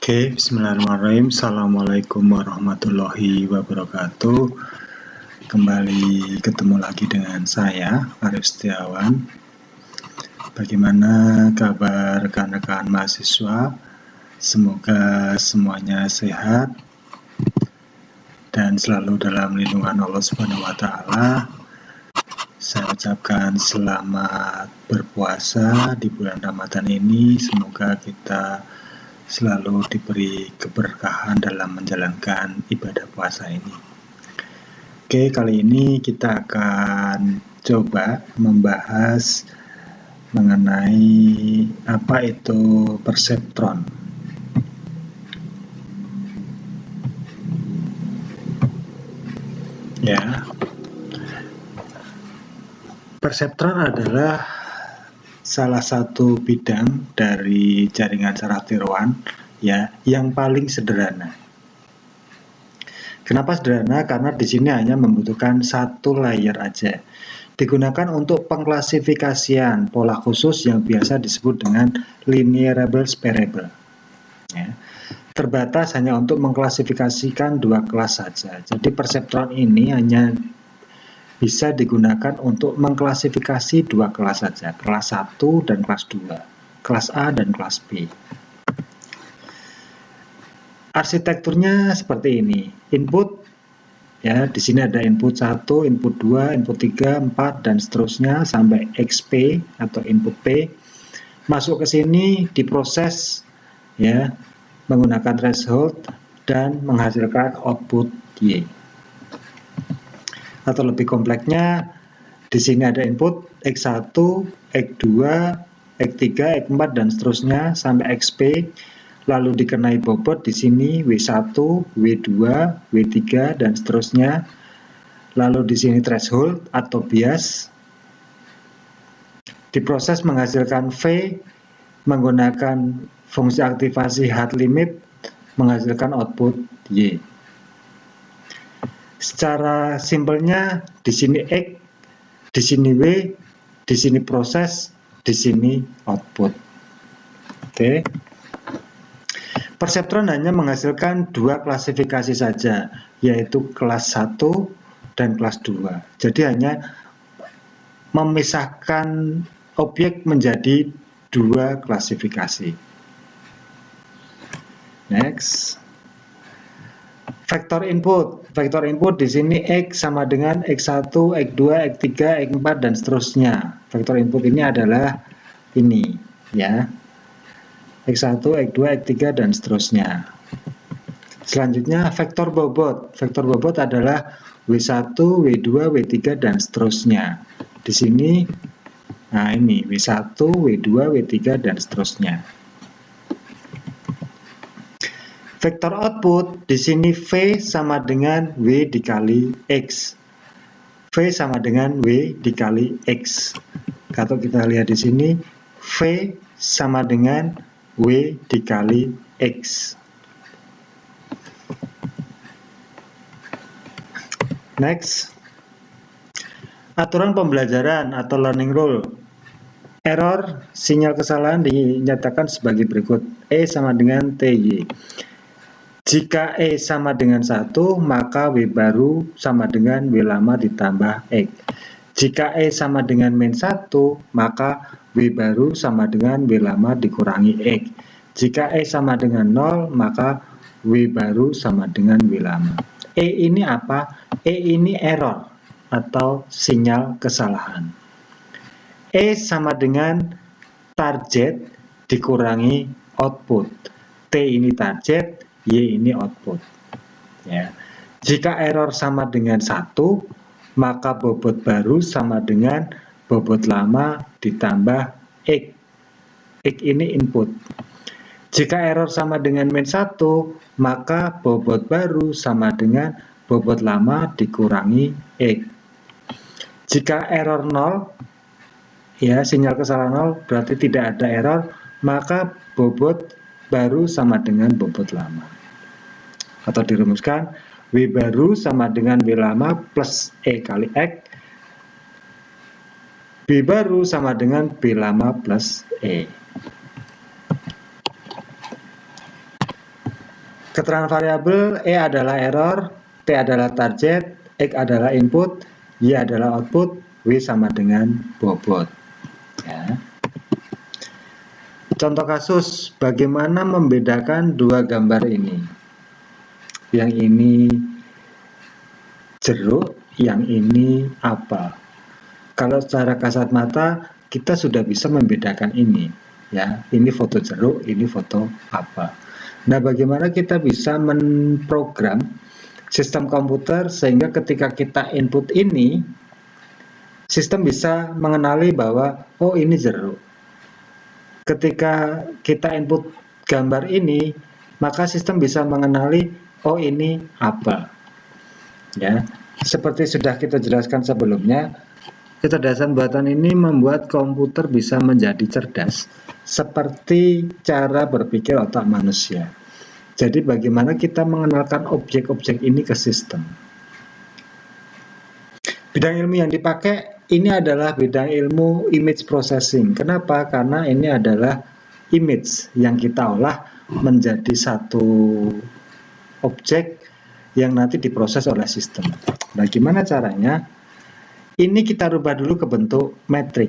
Oke, bismillahirrahmanirrahim. Assalamualaikum warahmatullahi wabarakatuh. Kembali ketemu lagi dengan saya, Arif Setiawan. Bagaimana kabar rekan-rekan mahasiswa? Semoga semuanya sehat dan selalu dalam lindungan Allah Subhanahu wa Ta'ala. Saya ucapkan selamat berpuasa di bulan Ramadan ini. Semoga kita selalu diberi keberkahan dalam menjalankan ibadah puasa ini. Oke, kali ini kita akan coba membahas mengenai apa itu perseptron. Ya, perseptron adalah salah satu bidang dari jaringan saraf tiroan ya yang paling sederhana. Kenapa sederhana? Karena di sini hanya membutuhkan satu layer aja. Digunakan untuk pengklasifikasian pola khusus yang biasa disebut dengan linearable separable. Ya. Terbatas hanya untuk mengklasifikasikan dua kelas saja. Jadi perseptron ini hanya bisa digunakan untuk mengklasifikasi dua kelas saja, kelas 1 dan kelas 2, kelas A dan kelas B. Arsitekturnya seperti ini. Input, ya, di sini ada input 1, input 2, input 3, 4, dan seterusnya sampai XP atau input P. Masuk ke sini diproses ya menggunakan threshold dan menghasilkan output Y. Atau lebih kompleksnya, di sini ada input X1, X2, X3, X4 dan seterusnya sampai XP, lalu dikenai bobot di sini W1, W2, W3 dan seterusnya. Lalu di sini threshold atau bias. Diproses menghasilkan V menggunakan fungsi aktivasi hard limit menghasilkan output Y. Secara simpelnya di sini X, di sini W, di sini proses, di sini output. Oke. Perseptron hanya menghasilkan dua klasifikasi saja, yaitu kelas 1 dan kelas 2. Jadi hanya memisahkan objek menjadi dua klasifikasi. Next. Vektor input. Vektor input di sini X sama dengan X1, X2, X3, X4 dan seterusnya. Vektor input ini adalah ini, ya. X1, X2, X3 dan seterusnya. Selanjutnya vektor bobot. Vektor bobot adalah W1, W2, W3 dan seterusnya. Di sini nah ini W1, W2, W3 dan seterusnya. Vektor output di sini V sama dengan W dikali X. V sama dengan W dikali X. Kalau kita lihat di sini, V sama dengan W dikali X. Next. Aturan pembelajaran atau learning rule. Error, sinyal kesalahan dinyatakan sebagai berikut. E sama dengan TY. Jika E sama dengan 1, maka W baru sama dengan W lama ditambah X. Jika E sama dengan min 1, maka W baru sama dengan W lama dikurangi X. Jika E sama dengan 0, maka W baru sama dengan W lama. E ini apa? E ini error atau sinyal kesalahan. E sama dengan target dikurangi output. T ini target, Y ini output. Ya. Jika error sama dengan 1, maka bobot baru sama dengan bobot lama ditambah X. X ini input. Jika error sama dengan min 1, maka bobot baru sama dengan bobot lama dikurangi X. Jika error 0, ya sinyal kesalahan 0 berarti tidak ada error, maka bobot baru sama dengan bobot lama. Atau dirumuskan, W baru sama dengan W lama plus E kali X. B baru sama dengan B lama plus E. Keterangan variabel E adalah error, T adalah target, X adalah input, Y adalah output, W sama dengan bobot. Ya. Contoh kasus, bagaimana membedakan dua gambar ini? Yang ini jeruk, yang ini apel. Kalau secara kasat mata, kita sudah bisa membedakan ini. Ya, ini foto jeruk, ini foto apel. Nah, bagaimana kita bisa memprogram sistem komputer sehingga ketika kita input ini, sistem bisa mengenali bahwa, oh ini jeruk. Ketika kita input gambar ini, maka sistem bisa mengenali, oh ini apel. Ya, seperti sudah kita jelaskan sebelumnya, kecerdasan buatan ini membuat komputer bisa menjadi cerdas, seperti cara berpikir otak manusia. Jadi bagaimana kita mengenalkan objek-objek ini ke sistem. Bidang ilmu yang dipakai ini adalah bidang ilmu image processing. Kenapa? Karena ini adalah image yang kita olah menjadi satu objek yang nanti diproses oleh sistem. Bagaimana caranya? Ini kita rubah dulu ke bentuk metrik.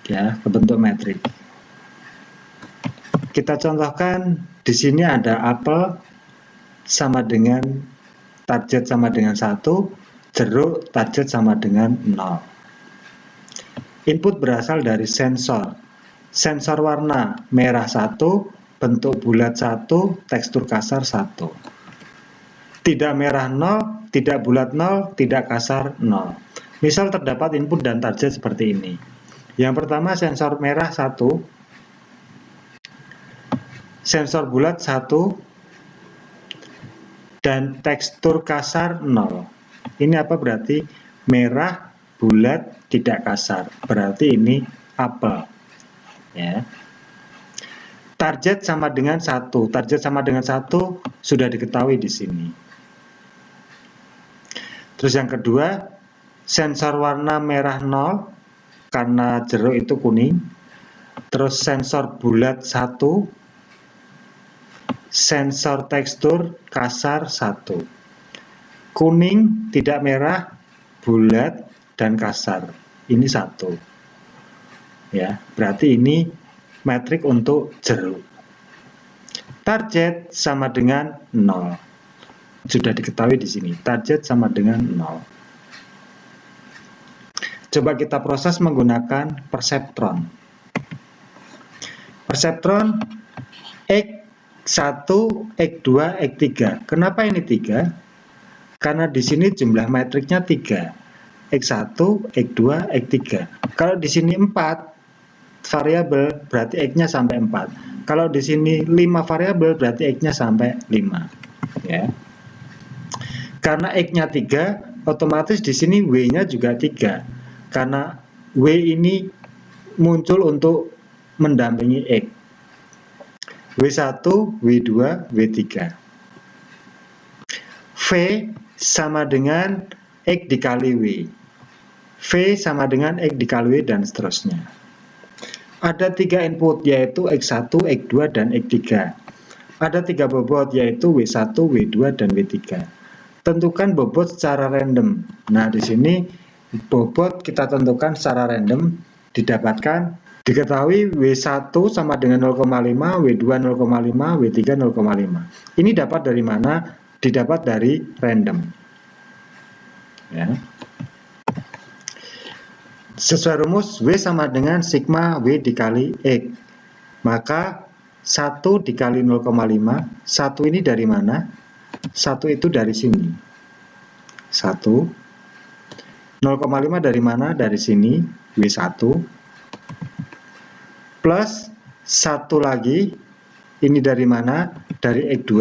Ya, ke bentuk metrik. Kita contohkan di sini ada apel sama dengan target sama dengan 1, jeruk target sama dengan 0. Input berasal dari sensor. Sensor warna merah 1, bentuk bulat 1, tekstur kasar 1. Tidak merah 0, tidak bulat 0, tidak kasar 0. Misal terdapat input dan target seperti ini. Yang pertama sensor merah 1, sensor bulat 1, dan tekstur kasar 0. Ini apa berarti? Merah, bulat, tidak kasar. Berarti ini apel. Ya. Target sama dengan 1. Target sama dengan 1 sudah diketahui di sini. Terus yang kedua, sensor warna merah 0 karena jeruk itu kuning. Terus sensor bulat 1, sensor tekstur kasar 1. Kuning, tidak merah, bulat, dan kasar. Ini 1. Ya, berarti ini metrik untuk jeruk. Target sama dengan 0. Sudah diketahui di sini. Target sama dengan 0. Coba kita proses menggunakan perseptron. Perseptron X1, X2, X3. Kenapa ini 3? Karena di sini jumlah metriknya 3. X1, X2, X3. Kalau di sini 4 variabel, berarti X-nya sampai 4. Kalau di sini 5 variabel, berarti X-nya sampai 5. Ya. Karena X-nya 3, otomatis di sini W-nya juga 3. Karena W ini muncul untuk mendampingi X. W1, W2, W3. V sama dengan X dikali W. V sama dengan X dikali W dan seterusnya. Ada 3 input yaitu X1, X2, dan X3. Ada 3 bobot yaitu W1, W2, dan W3. Tentukan bobot secara random. Nah, di sini bobot kita tentukan secara random didapatkan diketahui W1 sama dengan 0,5, W2 0,5, W3 0,5. Ini dapat dari mana? Didapat dari random. Ya. Sesuai rumus W sama dengan sigma W dikali X. Maka 1 dikali 0,5, 1 ini dari mana? 1 itu dari sini. 1. 0,5 dari mana? Dari sini. W1. Plus 1 lagi. Ini dari mana? Dari X2.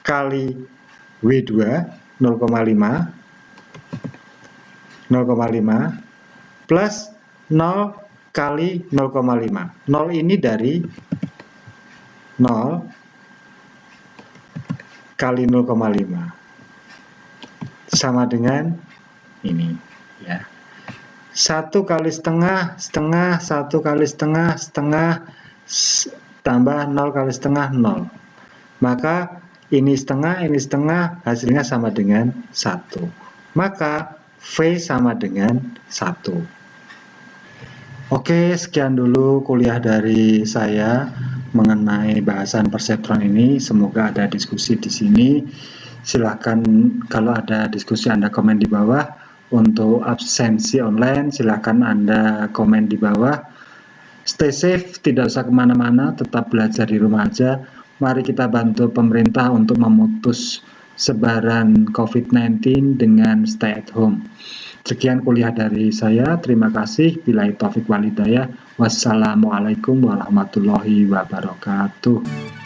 Kali W2 0,5 plus 0 kali 0,5. 0 ini dari 0 kali 0,5 sama dengan ini ya. 1 kali setengah, setengah, 1 kali setengah, setengah, tambah 0 kali setengah 0. Maka ini setengah, hasilnya sama dengan 1. Maka V sama dengan 1. Oke, sekian dulu kuliah dari saya mengenai bahasan perseptron ini. Semoga ada diskusi di sini. Silahkan kalau ada diskusi Anda komen di bawah. Untuk absensi online silahkan Anda komen di bawah. Stay safe, tidak usah kemana-mana, tetap belajar di rumah aja. Mari kita bantu pemerintah untuk memutus sebaran COVID-19 dengan stay at home. Sekian kuliah dari saya, terima kasih. Billahi taufik wal hidayah. Wassalamualaikum warahmatullahi wabarakatuh.